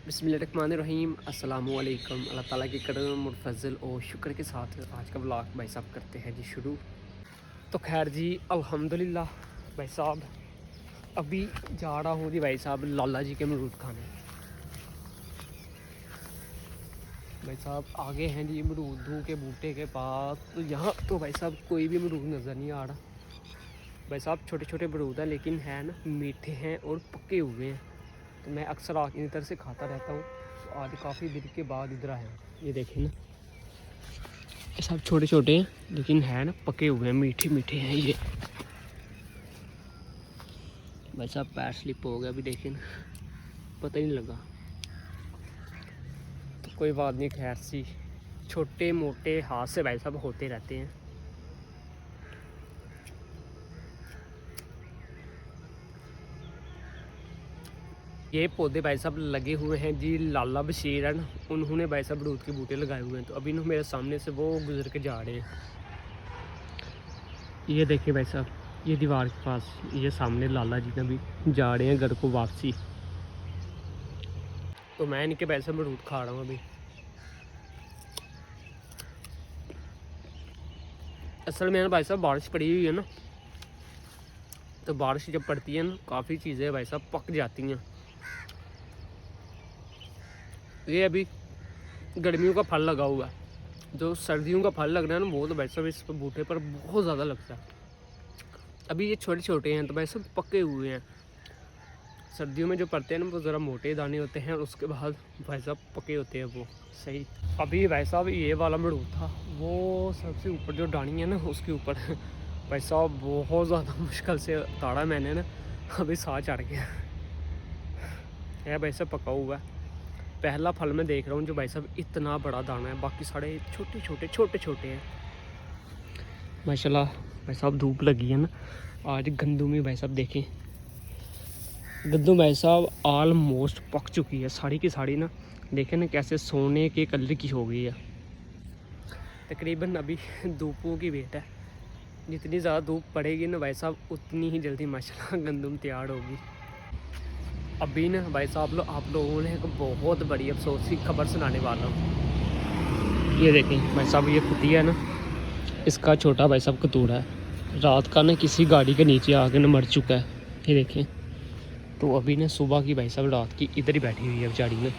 बिस्मिल्लाहिर्रहमानिर्रहीम अस्सलामुअलैकुम। अल्लाह ताला के करम और फजल और शुक्र के साथ आज का व्लॉग भाई साहब करते हैं जी शुरू। तो खैर जी अल्हम्दुलिल्लाह भाई साहब अभी जा रहा हूँ जी भाई साहब लाला जी के अमरूद खाने। भाई साहब आगे हैं जी अमरूदों के बूटे के पास। तो यहाँ तो भाई साहब कोई भी अमरूद नज़र नहीं आ रहा। भाई साहब छोटे छोटे अमरूद हैं लेकिन हैं ना मीठे हैं और पके हुए हैं। तो मैं अक्सर आके इधर से खाता रहता हूँ। तो आज काफ़ी दिन के बाद इधर आया। ये देखें ना ये सब छोटे छोटे हैं लेकिन है ना पके हुए हैं, मीठे मीठे हैं ये। भाई साहब पैर स्लिप हो गया अभी देखें ना, पता ही नहीं लगा। तो कोई बात नहीं, खैर सी छोटे मोटे हाथ से भाई साहब होते रहते हैं। ये पौधे भाई साहब लगे हुए हैं जी लाला बशीर है ना, उन्होंने भाई साहब अमरूद के बूटे लगाए हुए हैं। तो अभी ना मेरे सामने से वो गुजर के जा रहे हैं। ये देखिए भाई साहब ये दीवार के पास ये सामने लाला जी अभी जा रहे हैं घर को वापसी। तो मैं इनके भाई साहब अमरूद खा रहा हूँ अभी। असल में ना भाई साहब बारिश पड़ी हुई है ना, तो बारिश जब पड़ती है ना काफ़ी चीज़ें भाई साहब पक जाती हैं। ये अभी गर्मियों का फल लगा हुआ है। जो सर्दियों का फल लग रहा है ना वो तो भाई साहब इस बूटे पर बहुत ज़्यादा लगता है। अभी ये छोटे छोटे हैं तो भाई साहब पके हुए हैं। सर्दियों में जो पड़ते हैं ना वो ज़रा मोटे दाने होते हैं और उसके बाद भाई साहब पके होते हैं वो सही। अभी भाई साहब ये वाला अमरूद था वो सबसे ऊपर जो डानी है ना उसके ऊपर भाई साहब बहुत ज़्यादा मुश्किल से ताड़ा मैंने ना, अभी साह चढ़ गया है। भाई साहब पका हुआ है। पहला फल मैं देख रहा हूँ जो भाई साहब इतना बड़ा दाना है, बाकी सारे छोटे छोटे हैं माशाल्लाह। भाई साहब धूप लगी है ना आज। गंदू में भाई साहब देखें, गंदू भाई साहब ऑलमोस्ट पक चुकी है साड़ी की साड़ी ना। देखें ना कैसे सोने के कलर की हो गई है। तकरीबन अभी धूपों की वेट है, जितनी ज़्यादा धूप पड़ेगी ना भाई साहब उतनी ही जल्दी माशाल्लाह गंदम तैयार होगी। अभी ना भाई साहब आप लोगों ने एक बहुत बड़ी अफसोस की खबर सुनाने वाला हूँ। ये देखें भाई साहब ये कुतिया है ना, इसका छोटा भाई साहब कतूरा है। रात का ना किसी गाड़ी के नीचे आके ना मर चुका है। ये देखें। तो अभी ना सुबह की भाई साहब रात की इधर ही बैठी हुई है बेचारी में।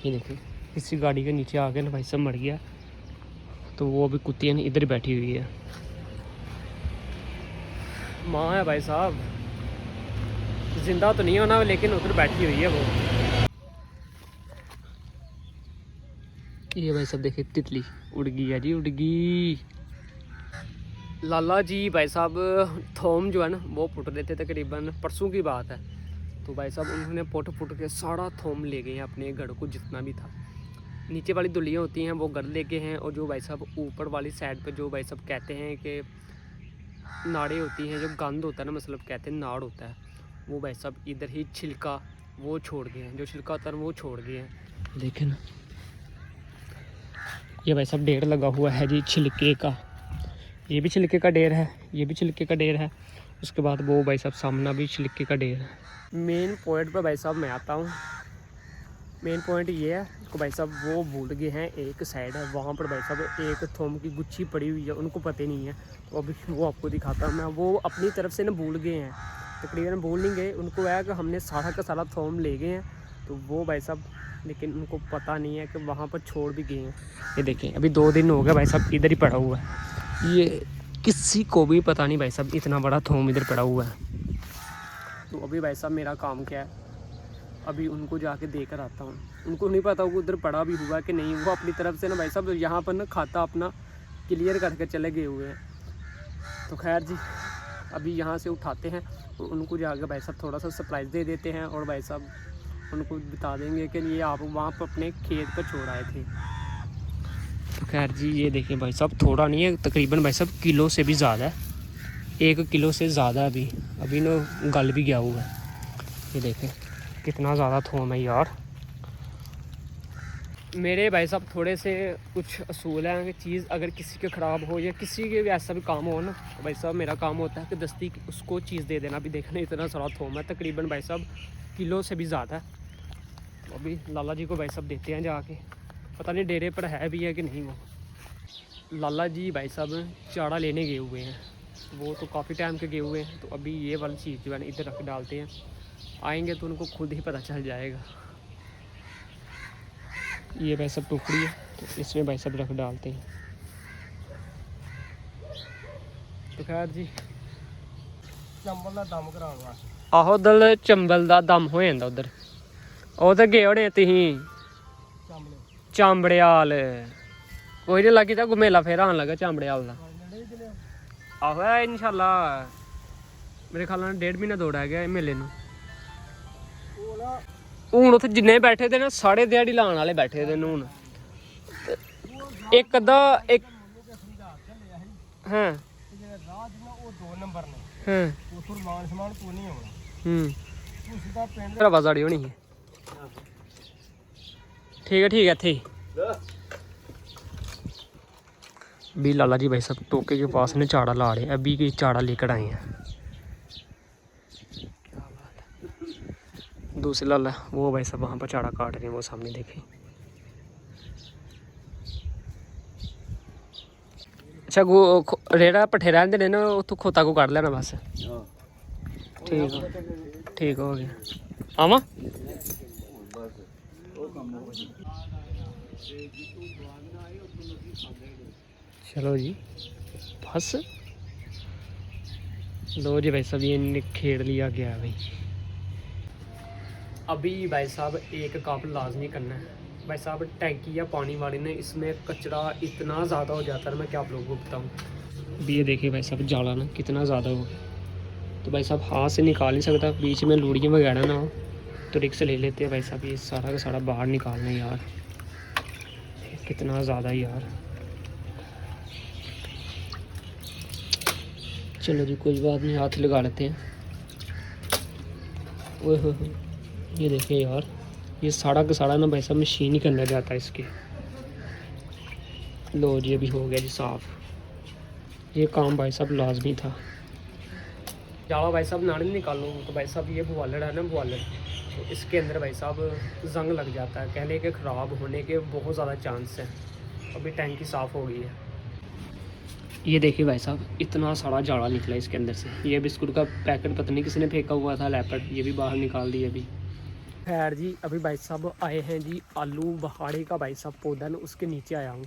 ये देखें किसी गाड़ी के नीचे आके ना भाई साहब मर गया। तो वो अभी कुतिया ना इधर ही बैठी हुई है। माँ है भाई साहब, जिंदा तो नहीं होना लेकिन उधर बैठी हुई है वो। ये भाई साहब देखिए तितली उड़ गई है जी, उड़ गई। लाला जी भाई साहब थोम जो है ना वो पुट रहे थे, तकरीबन परसों की बात है। तो भाई साहब उन्होंने पुट के सारा थोम ले गए हैं अपने घर को जितना भी था। नीचे वाली दुलियाँ होती हैं वो घर ले गए हैं, और जो भाई साहब ऊपर वाली साइड पे जो भाई साहब कहते हैं कि नाड़े होती हैं, जो गंद होता है ना मतलब कहते हैं नाड़ होता है, वो भाई साहब इधर ही छिलका वो छोड़ गए हैं। जो छिलका होता है वो छोड़ गए हैं। देखें ना ये भाई साहब ढेर लगा हुआ है जी छिलके का। ये भी छिलके का ढेर है, ये भी छिलके का ढेर है। उसके बाद वो भाई साहब सामना भी छिलके का ढेर है। मेन पॉइंट पर भाई साहब मैं आता हूँ। मेन पॉइंट ये है कि भाई साहब वो भूल गए हैं एक साइड है वहाँ पर भाई साहब एक थोम की गुच्छी पड़ी हुई है, उनको पता नहीं है। तो अभी वो आपको दिखाता हूँ मैं। वो अपनी तरफ से ना भूल गए हैं, तकरीबन भूल नहीं गए, उनको है कि हमने सारा का सारा थोम ले गए हैं। तो वो भाई साहब लेकिन उनको पता नहीं है कि वहाँ पर छोड़ भी गए हैं। ये देखें अभी 2 दिन हो गए भाई साहब इधर ही पड़ा हुआ है। ये किसी को भी पता नहीं भाई साहब इतना बड़ा थोम इधर पड़ा हुआ है। तो अभी भाई साहब मेरा काम क्या है, अभी उनको जाके देकर आता हूँ। उनको नहीं पता वो उधर पड़ा भी हुआ कि नहीं। वो अपनी तरफ से ना भाई साहब यहाँ पर ना खाता अपना क्लियर करके चले गए हुए हैं। तो खैर जी अभी यहाँ से उठाते हैं और उनको जाकर भाई साहब थोड़ा सा सरप्राइज़ दे देते हैं, और भाई साहब उनको बता देंगे कि ये आप वहाँ पर अपने खेत पर छोड़ आए थे। तो खैर जी ये देखें भाई साहब थोड़ा नहीं है, तकरीबन भाई साहब किलो से भी ज़्यादा है, 1 किलो से ज़्यादा अभी ना गल भी गया हुआ है। ये देखें कितना ज़्यादा थोम है यार। मेरे भाई साहब थोड़े से कुछ असूल हैं कि चीज़ अगर किसी के ख़राब हो या किसी के भी ऐसा भी काम हो ना, तो भाई साहब मेरा काम होता है कि दस्ती उसको चीज़ दे देना। अभी देखना इतना सारा थोम है, तकरीबन भाई साहब किलो से भी ज़्यादा है। तो अभी लाला जी को भाई साहब देते हैं जाके, पता नहीं डेरे पर है भी है कि नहीं। वो लाला जी भाई साहब चारा लेने गए हुए हैं, वो तो काफ़ी टाइम के गए हुए हैं। तो अभी ये वाली चीज़ जो है ना इधर रख डालते हैं, आएंगे तो उनको खुद ही पता चल जाएगा। ये भाई साहब टोकरी है, तो इसमें भाई साहब रख डालते हैं। तो खैर जी चंबल का दम कराने वास्ते आहो उधर चंबल का दम हो जाता उधर। उधर गए होने तुसीं चंबले चांबड़ियाल, कोई नहीं लगी था मेला फिर आन लगा चांबड़ियाल का। नड़े चले आहो है इंशाल्लाह, मेरे ख्याल नाल 1.5 महीना दौड़ गया मेले नूं। वो ना हूँ उत्थे जिन्ने बैठे थे ना साढ़े दिहाड़ी लाने वाले बैठे थे हूँ। एक अद्धा एक हाँ राज ना वो 2 नंबर ने हाँ उथों मान समान को नहीं होना उसदा पिंड मेरा आवाज़ आड़ी होनी है। ठीक है इत्थे भी लाला जी भाई साहब टोके के पास ने चाड़ा ला रहे हैं, अभी के चाड़ा लेकर आए हैं। दूसरे लाला वो भाई साहब वहाँ पर चाड़ा काट रहे हैं, वो सामने देखें। अच्छा रेड़ा पट्ठे रहने देने ना, उतो खोता को काट लेना बस। ठीक हो गया आवा। चलो जी बस लो जी भाई साहब ये खेड़ लिया गया भाई। अभी भाई साहब एक काम लाजमी करना है भाई साहब, टैंकी या पानी वाली ने इसमें कचरा इतना ज़्यादा हो जाता है, मैं क्या आप लोगों को बताऊँ। अभी ये देखिए भाई साहब जाला ना कितना ज़्यादा हो गया, तो भाई साहब हाथ से निकाल नहीं सकता, बीच में लूड़ियाँ वगैरह ना हो तो रिक्स ले लेते हैं भाई साहब। ये सारा का सारा बाहर निकालना है यार, कितना ज़्यादा यार। चलो जी कोई बात नहीं, हाथ लगा लेते हैं। ओए हो ये देखिए यार, ये सारा का सारा ना भाई साहब मशीन ही करना जाता है इसके। लो जी अभी हो गया जी साफ़, ये काम भाई साहब लाजमी था। जाओ भाई साहब नाड़ी निकालो, तो भाई साहब ये बुआलड़ है ना बुआलड़, तो इसके अंदर भाई साहब जंग लग जाता है, कहने के ख़राब होने के बहुत ज़्यादा चांस हैं। अभी टैंकी साफ़ हो गई है। ये देखिए भाई साहब इतना सारा जाड़ा निकला इसके अंदर से। ये बिस्कुट का पैकेट पता नहीं किसने फेंका हुआ था लेपर्ड, ये भी बाहर निकाल दिया अभी। खैर जी अभी भाई साहब आए हैं जी आलू बहाड़े का भाई साहब पौधा ना उसके नीचे आया हूँ।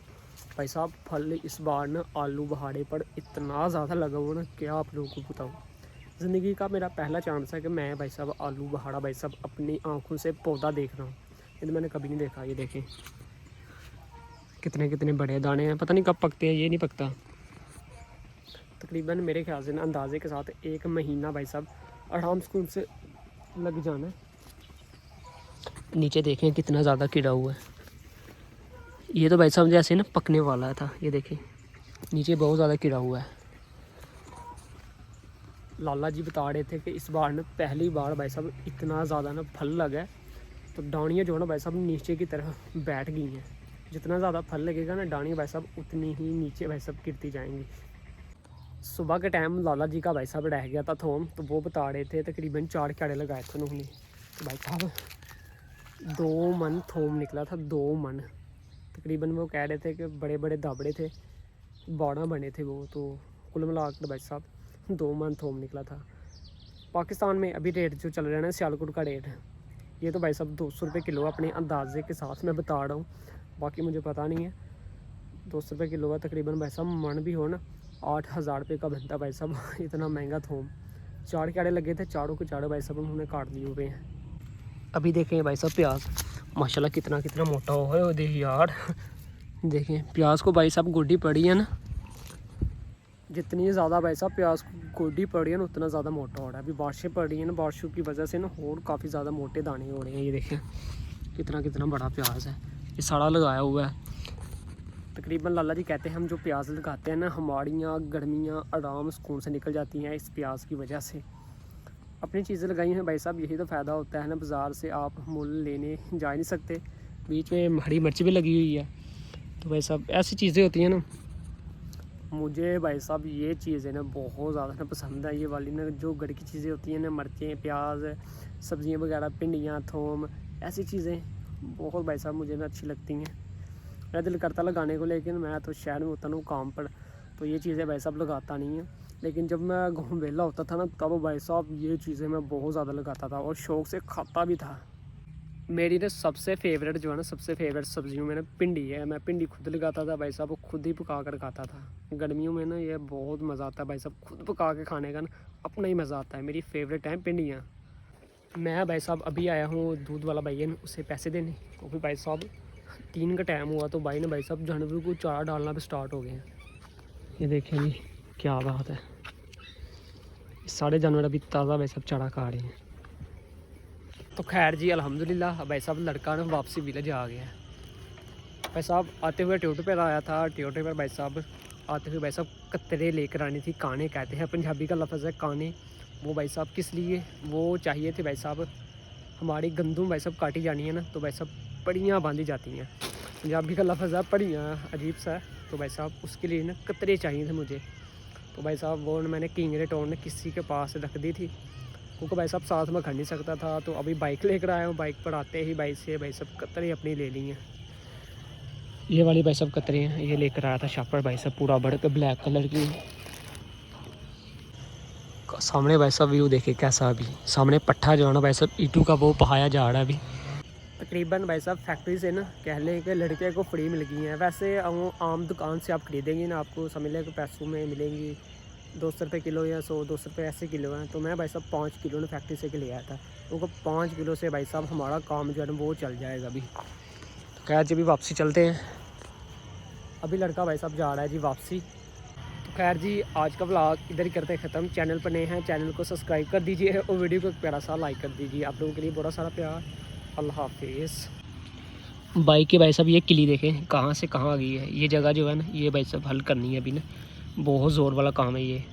भाई साहब फल इस बार ना आलू बहाड़े पर इतना ज़्यादा लगा हुआ ना, क्या आप लोगों को बताऊँ। ज़िंदगी का मेरा पहला चांस है कि मैं भाई साहब आलू बहाड़ा भाई साहब अपनी आँखों से पौधा देख रहा हूँ, ये तो मैंने कभी नहीं देखा। ये देखें कितने कितने बड़े दाने हैं, पता नहीं कब पकते हैं, ये नहीं पकता। तकरीबन मेरे ख्याल से ना अंदाजे के साथ 1 महीना भाई साहब आराम स्कूल से लग जाना है। नीचे देखें कितना ज़्यादा कीड़ा हुआ है, ये तो भाई साहब जैसे ना पकने वाला था। ये देखें नीचे बहुत ज़्यादा कीड़ा हुआ है। लाला जी बता रहे थे कि इस बार ना पहली बार भाई साहब इतना ज़्यादा ना फल लगा है, तो डाणियाँ जो है ना भाई साहब नीचे की तरफ बैठ गई हैं। जितना ज़्यादा फल लगेगा ना डाणियाँ भाई साहब उतनी ही नीचे भाई साहब गिरती जाएंगी। सुबह के टाइम लाला जी का भाई साहब रह गया था थोम, तो वो बता रहे थे तकरीबन 4 क्यारे लगाए थे उन्होंने। तो भाई साहब 2 मन थोम निकला था, 2 मन तकरीबन। वो कह रहे थे कि बड़े बड़े दाबड़े थे, 12 बने थे वो, तो कुल मिलाकर भाई साहब 2 मन थोम निकला था। पाकिस्तान में अभी रेट जो चल रहा है ना सियालकोट का रेट है, ये तो भाई साहब 200 रुपये किलो अपने अंदाजे के साथ मैं बता रहा हूँ, बाकी मुझे पता नहीं है। 200 रुपये किलो है तकरीबन भाई साहब, मन भी हो ना 8,000 रुपये का बनता भाई साहब इतना महंगा थोम। 4 क्यारे लगे थे, चारों के चारों भाई साहब उन्होंने काट दिए हुए हैं। अभी देखें भाई साहब प्याज माशाल्लाह कितना कितना मोटा हुआ है, देख यार देखें प्याज को भाई साहब गोडी पड़ी है ना, जितनी ज़्यादा भाई साहब प्याज को गोडी पड़ी है ना उतना ज़्यादा मोटा हो रहा है। अभी बारिशें पड़ रही हैं ना, बारिशों की वजह से ना और काफ़ी ज़्यादा मोटे दाने हो रहे हैं। ये देखें कितना कितना बड़ा प्याज है, ये सारा लगाया हुआ है। तकरीबन लाला जी कहते हैं हम जो प्याज लगाते हैं ना, हमारियाँ गर्मियाँ आराम सुकून से निकल जाती हैं इस प्याज की वजह से। अपनी चीज़ें लगाई हैं भाई साहब, यही तो फ़ायदा होता है ना, बाज़ार से आप मोल लेने जा नहीं सकते। बीच में हरी मिर्च भी लगी हुई है, तो भाई साहब ऐसी चीज़ें होती हैं ना। मुझे भाई साहब ये चीज़ें ना बहुत ज़्यादा ना पसंद है, ये वाली ना जो घर की चीज़ें होती हैं ना, मिर्चें प्याज सब्ज़ियाँ वगैरह भिंडियाँ थोम, ऐसी चीज़ें बहुत भाई साहब मुझे ना अच्छी लगती हैं। मेरा दिल करता लगाने को, लेकिन मैं तो शहर में होता हूँ काम पर, तो ये चीज़ें भाई साहब लगाता नहीं है। लेकिन जब मैं गाँव वेला होता था ना, तब भाई साहब ये चीज़ें मैं बहुत ज़्यादा लगाता था और शौक़ से खाता भी था। मेरी ना सबसे फेवरेट जो है ना, सबसे फेवरेट सब्जियों में ना भिंडी है। मैं भिंडी खुद लगाता था भाई साहब, खुद ही पका कर खाता था। गर्मियों में ना ये बहुत मज़ा आता है भाई साहब, खुद पका के खाने का ना अपना ही मज़ा आता है। मेरी फेवरेट है भिंडियाँ। मैं भाई साहब अभी आया हूँ दूध वाला भैया ने उसे पैसे देने, क्योंकि भाई साहब 3 का टाइम हुआ, तो भाई ने भाई साहब जानवरों को चारा डालना भी स्टार्ट हो गए हैं। ये देखें जी, क्या बात है, सारे जानवर अभी ताज़ा भाई साहब चारा खा रहे हैं। तो खैर जी अल्हम्दुलिल्लाह भाई साहब लड़का ना वापसी विलेज आ गया है। भाई साहब आते हुए ट्योटे पर आया था, ट्योटे पर भाई साहब आते हुए भाई साहब कतरे लेकर आनी थी। काने कहते हैं, पंजाबी का लफ्ज़ है काने। वो भाई साहब किस लिए वो चाहिए थे भाई साहब, हमारी गंदम भाई साहब काटी जानी है ना, तो भाई साहब पड़ियाँ बांधी जाती हैं। पंजाबी का लफ्ज़ है पड़ियाँ, अजीब सा है। तो भाई साहब उसके लिए ना कतरे चाहिए थे मुझे। तो भाई साहब वो मैंने किंगरे टाउन में किसी के पास रख दी थी, क्योंकि भाई साहब साथ में खड़ नहीं सकता था। तो अभी बाइक लेकर आया हूँ, बाइक पर आते ही बाइक से भाई साहब कतरे अपनी ले ली हैं। ये वाली भाई साहब कतरे हैं, ये लेकर आया था शापर भाई साहब, पूरा बड़ के ब्लैक कलर की। सामने भाई साहब व्यू देखे कैसा, अभी सामने पट्ठा जो है ना भाई साहब ईंटों का वो बहाया जा रहा है अभी। तकरीबन भाई साहब फैक्ट्री से ना कह लें कि लड़के को फ्री मिल गई हैं। वैसे आम दुकान से आप खरीदेंगे ना, आपको समझ लें कि पैसों में मिलेंगी 200 रुपये किलो या 100-200 रुपये ऐसे किलो हैं। तो मैं भाई साहब 5 किलो ने फैक्ट्री से ले आया था, क्योंकि 5 किलो से भाई साहब हमारा काम जो है ना वो चल जाएगा अभी। तो खैर जी अभी वापसी चलते हैं, अभी लड़का भाई साहब जा रहा है जी वापसी। तो खैर जी आज का व्लॉग इधर ही करते हैं ख़त्म। चैनल पर नए हैं, चैनल को सब्सक्राइब कर दीजिए और वीडियो को एक प्यारा सा लाइक कर दीजिए। आप लोगों के लिए बड़ा सारा प्यार। अल्लाह हाफिज़। बाइक के भाई साहब ये किली देखें कहाँ से कहाँ आ गई है। ये जगह जो है ना, ये भाई साहब हल करनी है अभी ना, बहुत ज़ोर वाला काम है ये।